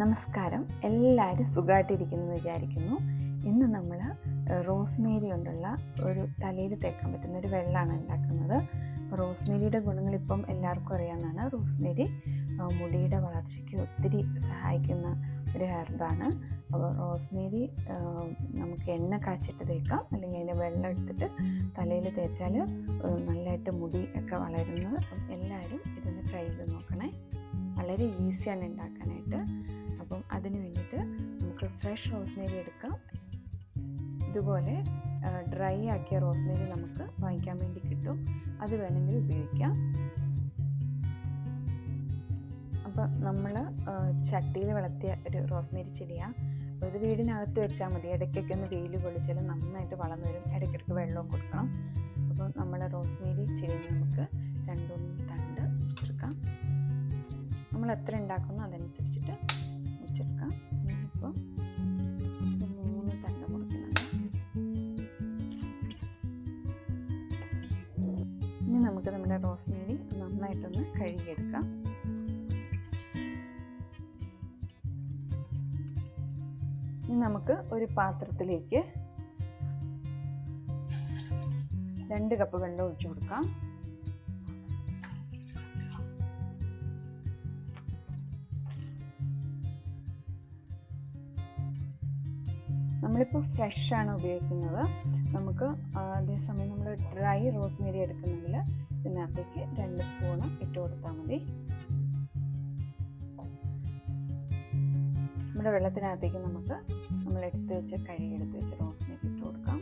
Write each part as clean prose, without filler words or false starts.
നമസ്കാരം. എല്ലാവരും സുഖമായിട്ടിരിക്കുന്നു വിചാരിക്കുന്നു. ഇന്ന് നമ്മൾ റോസ്മേരി കൊണ്ടുള്ള ഒരു തലയിൽ തേക്കാൻ പറ്റുന്ന ഒരു വെള്ളമാണ് ഉണ്ടാക്കുന്നത്. അപ്പോൾ റോസ്മേരിയുടെ ഗുണങ്ങളിപ്പം എല്ലാവർക്കും അറിയാവുന്നതാണ്. റോസ്മേരി മുടിയുടെ വളർച്ചയ്ക്ക് ഒത്തിരി സഹായിക്കുന്ന ഒരു ഹെർബാണ്. അപ്പോൾ റോസ്മേരി നമുക്ക് എണ്ണ കാച്ചിട്ട് തേക്കാം, അല്ലെങ്കിൽ അതിൻ്റെ വെള്ളം എടുത്തിട്ട് തലയിൽ തേച്ചാൽ നല്ലതായിട്ട് മുടി ഒക്കെ വളരുന്നത്. എല്ലാവരും ഇതൊന്ന് ട്രൈ ചെയ്ത് നോക്കണേ. വളരെ ഈസിയാണ് ഉണ്ടാക്കാനായിട്ട്. അപ്പം അതിന് വേണ്ടിയിട്ട് നമുക്ക് ഫ്രഷ് റോസ്മേരി എടുക്കാം. ഇതുപോലെ ഡ്രൈ ആക്കിയ റോസ്മേരി നമുക്ക് വാങ്ങിക്കാൻ വേണ്ടി കിട്ടും. അത് വേണമെങ്കിൽ ഉപയോഗിക്കാം. അപ്പം നമ്മൾ ചട്ടിയിൽ വളർത്തിയ ഒരു റോസ്മേരി ചെടിയാണ്. അപ്പോൾ ഇത് വീടിനകത്ത് വെച്ചാൽ മതി. ഇടയ്ക്കൊക്കെ ഒന്ന് വെയിൽ കൊള്ളിച്ചാൽ നന്നായിട്ട് വളർന്നു വരും. ഇടയ്ക്കിടയ്ക്ക് വെള്ളവും കൊടുക്കണം. അപ്പോൾ നമ്മൾ റോസ്മേരി ചെടിയിൽ നമുക്ക് 2-3 തണ്ട് മുറിച്ചെടുക്കാം. നമ്മൾ എത്ര ഉണ്ടാക്കുന്നോ അതനുസരിച്ചിട്ട് മുറിച്ചെടുക്കാം. ഞാനിപ്പോൾ 3 തണ്ട് മുറിക്കുന്നുണ്ട്. ഇനി നമുക്ക് നമ്മുടെ റോസ്മേരി നന്നായിട്ടൊന്ന് കഴുകിയെടുക്കാം. ഇനി നമുക്ക് ഒരു പാത്രത്തിലേക്ക് 2 കപ്പ് വെള്ളം ഒഴിച്ചു കൊടുക്കാം. നമ്മളിപ്പോൾ ഫ്രഷാണ് ഉപയോഗിക്കുന്നത്. നമുക്ക് അതേസമയം നമ്മൾ ഡ്രൈ റോസ്മേരി എടുക്കുന്നെങ്കിൽ ഇതിനകത്തേക്ക് 2 സ്പൂണ് ഇട്ട് കൊടുത്താൽ മതി. നമ്മുടെ വെള്ളത്തിനകത്തേക്ക് നമുക്ക് നമ്മൾ കഴുകിയെടുത്ത് വെച്ച് റോസ്മേരി ഇട്ട് കൊടുക്കാം.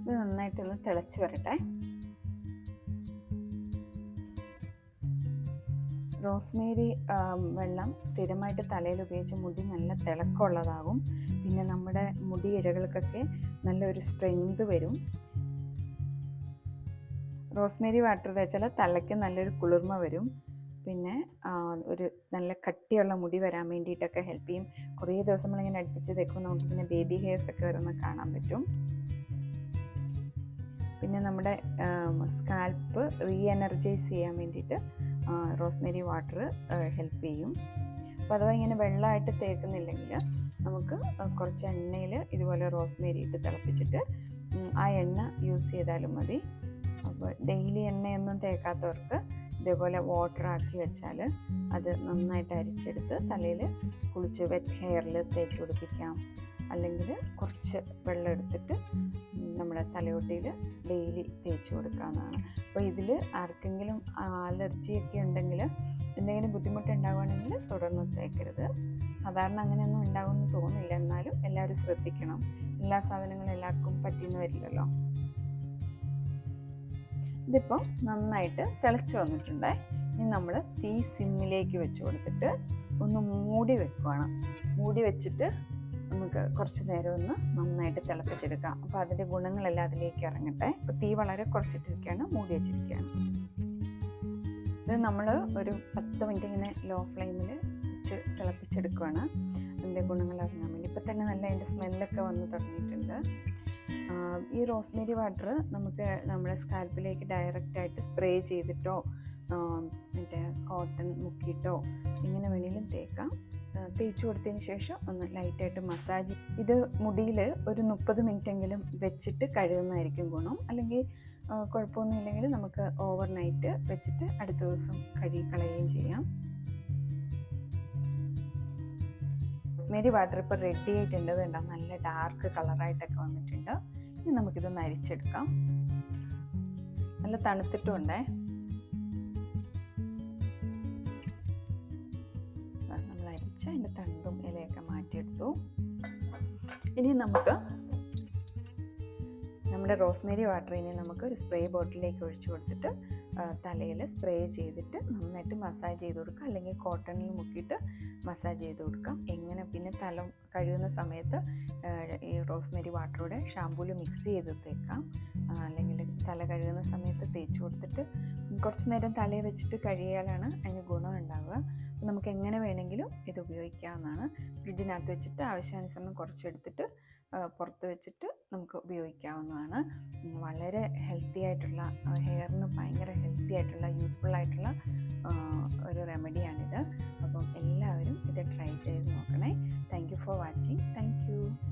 ഇത് നന്നായിട്ടൊന്ന് തിളച്ച് വരട്ടെ. റോസ്മേരി വെള്ളം സ്ഥിരമായിട്ട് തലയിൽ ഉപയോഗിച്ച് മുടി നല്ല തിളക്കമുള്ളതാകും. പിന്നെ നമ്മുടെ മുടി ഇഴകൾക്കൊക്കെ നല്ലൊരു സ്ട്രെങ്ത് വരും. റോസ്മേരി വാട്ടർ തേച്ചാൽ തലയ്ക്ക് നല്ലൊരു കുളിർമ വരും. പിന്നെ ഒരു നല്ല കട്ടിയുള്ള മുടി വരാൻ വേണ്ടിയിട്ടൊക്കെ ഹെൽപ്പ് ചെയ്യും. കുറേ ദിവസം നമ്മളിങ്ങനെ അടുപ്പിച്ച് തേക്കുമ്പോൾ നമുക്ക് പിന്നെ ബേബി ഹെയർസ് ഒക്കെ വരുന്ന കാണാൻ പറ്റും. പിന്നെ നമ്മുടെ സ്കാൽപ്പ് റീഎനർജൈസ് ചെയ്യാൻ വേണ്ടിയിട്ട് റോസ്മേരി വാട്ടർ ഹെൽപ്പ് ചെയ്യും. അപ്പോൾ അഥവാ ഇങ്ങനെ വെള്ളമായിട്ട് തേക്കുന്നില്ലെങ്കിൽ നമുക്ക് കുറച്ച് എണ്ണയിൽ ഇതുപോലെ റോസ്മേരി ഇട്ട് തിളപ്പിച്ചിട്ട് ആ എണ്ണ യൂസ് ചെയ്താലും മതി. അപ്പോൾ ഡെയിലി എണ്ണയൊന്നും തേക്കാത്തവർക്ക് ഇതേപോലെ വാട്ടർ ആക്കി വെച്ചാൽ അത് നന്നായിട്ട് അരിച്ചെടുത്ത് തലയിൽ കുളിച്ച് വെറ്റ് ഹെയറിൽ തേച്ച് പിടിപ്പിക്കാം. അല്ലെങ്കിൽ കുറച്ച് വെള്ളം എടുത്തിട്ട് നമ്മുടെ തലയോട്ടിയിൽ ഡെയിലി തേച്ച് കൊടുക്കാവുന്നതാണ്. അപ്പോൾ ഇതിൽ ആർക്കെങ്കിലും അലർജിയൊക്കെ ഉണ്ടെങ്കിൽ, എന്തെങ്കിലും ബുദ്ധിമുട്ടുണ്ടാവുകയാണെങ്കിൽ തുടർന്ന് തേക്കരുത്. സാധാരണ അങ്ങനെയൊന്നും ഉണ്ടാകുമെന്ന് തോന്നില്ല. എന്നാലും എല്ലാവരും ശ്രദ്ധിക്കണം. എല്ലാ സാധനങ്ങളും എല്ലാവർക്കും പറ്റിയെന്ന് വരില്ലല്ലോ. ഇതിപ്പോൾ നന്നായിട്ട് തിളച്ച് വന്നിട്ടുണ്ട്. ഇനി നമ്മൾ തീ സിമ്മിലേക്ക് വെച്ച് കൊടുത്തിട്ട് ഒന്ന് മൂടി വെക്കുവാണ്. മൂടി വെച്ചിട്ട് നമുക്ക് കുറച്ച് നേരം ഒന്ന് നന്നായിട്ട് തിളപ്പിച്ചെടുക്കാം. അപ്പോൾ അതിൻ്റെ ഗുണങ്ങളെല്ലാം അതിലേക്ക് ഇറങ്ങട്ടെ. അപ്പോൾ തീ വളരെ കുറച്ചിട്ടിരിക്കുകയാണ്, മൂടി വെച്ചിരിക്കുകയാണ്. ഇത് നമ്മൾ ഒരു 10 മിനിറ്റ് ഇങ്ങനെ ലോ ഫ്ലെയിമിൽ വെച്ച് തിളപ്പിച്ചെടുക്കുകയാണ് അതിൻ്റെ ഗുണങ്ങൾ അറിയാൻ വേണ്ടി. ഇപ്പം തന്നെ നല്ല അതിൻ്റെ സ്മെല്ലൊക്കെ വന്ന് തുടങ്ങിയിട്ടുണ്ട്. ഈ റോസ്മേരി വാട്ടർ നമുക്ക് നമ്മുടെ സ്കാൽപ്പിലേക്ക് ഡയറക്റ്റായിട്ട് സ്പ്രേ ചെയ്തിട്ടോ മറ്റേ കോട്ടൺ മുക്കിയിട്ടോ ഇങ്ങനെ വേണമെങ്കിലും തേക്കാം. തേച്ച് കൊടുത്തതിന് ശേഷം ഒന്ന് ലൈറ്റായിട്ട് മസാജ്. ഇത് മുടിയിൽ ഒരു 30 മിനിറ്റെങ്കിലും വെച്ചിട്ട് കഴുകുന്നതായിരിക്കും ഗുണം. അല്ലെങ്കിൽ കുഴപ്പമൊന്നുമില്ലെങ്കിൽ നമുക്ക് ഓവർനൈറ്റ് വെച്ചിട്ട് അടുത്ത ദിവസം കഴുകിക്കളയുകയും ചെയ്യാം. റോസ്മേരി വാട്ടർ ഇപ്പോൾ റെഡി ആയിട്ടുണ്ട്. വേണ്ട നല്ല ഡാർക്ക് കളറായിട്ടൊക്കെ വന്നിട്ടുണ്ട്. ഇനി നമുക്കിതൊന്ന് അരിച്ചെടുക്കാം. നല്ല തണുത്തിട്ടുണ്ടേ. നമ്മൾ അരിച്ച് അതിൻ്റെ തണ്ടും ഇലയൊക്കെ മാറ്റിയെടുത്തു. ഇനി നമുക്ക് നമ്മുടെ റോസ്മേരി വാട്ടർ നമുക്ക് ഒരു സ്പ്രേ ബോട്ടിലേക്ക് ഒഴിച്ചു കൊടുത്തിട്ട് തലയിൽ സ്പ്രേ ചെയ്തിട്ട് നന്നായിട്ട് മസാജ് ചെയ്ത് കൊടുക്കുക. അല്ലെങ്കിൽ കോട്ടണിൽ മുക്കിയിട്ട് മസാജ് ചെയ്ത് കൊടുക്കാം. എങ്ങനെ പിന്നെ തല കഴുകുന്ന സമയത്ത് ഈ റോസ്മേരി വാട്ടറോടെ ഷാമ്പൂല് മിക്സ് ചെയ്ത് തേക്കാം. അല്ലെങ്കിൽ തല കഴുകുന്ന സമയത്ത് തേച്ച് കൊടുത്തിട്ട് കുറച്ച് നേരം തലയിൽ വെച്ചിട്ട് കഴുകിയാലാണ് അതിന് ഗുണം ഉണ്ടാവുക. നമുക്ക് എങ്ങനെ വേണമെങ്കിലും ഇത് ഉപയോഗിക്കാവുന്നതാണ്. ഫ്രിഡ്ജിനകത്ത് വെച്ചിട്ട് ആവശ്യാനുസരണം കുറച്ചെടുത്തിട്ട് പുറത്ത് വെച്ചിട്ട് നമുക്ക് ഉപയോഗിക്കാവുന്നതാണ്. വളരെ ഹെൽത്തി ആയിട്ടുള്ള, ഹെയറിന് ഭയങ്കര ഹെൽത്തി ആയിട്ടുള്ള, യൂസ്ഫുൾ ആയിട്ടുള്ള ഒരു റെമഡിയാണിത്. അപ്പം എല്ലാവരും ഇത് ട്രൈ ചെയ്ത് നോക്കണേ. Thank you for watching. Thank you.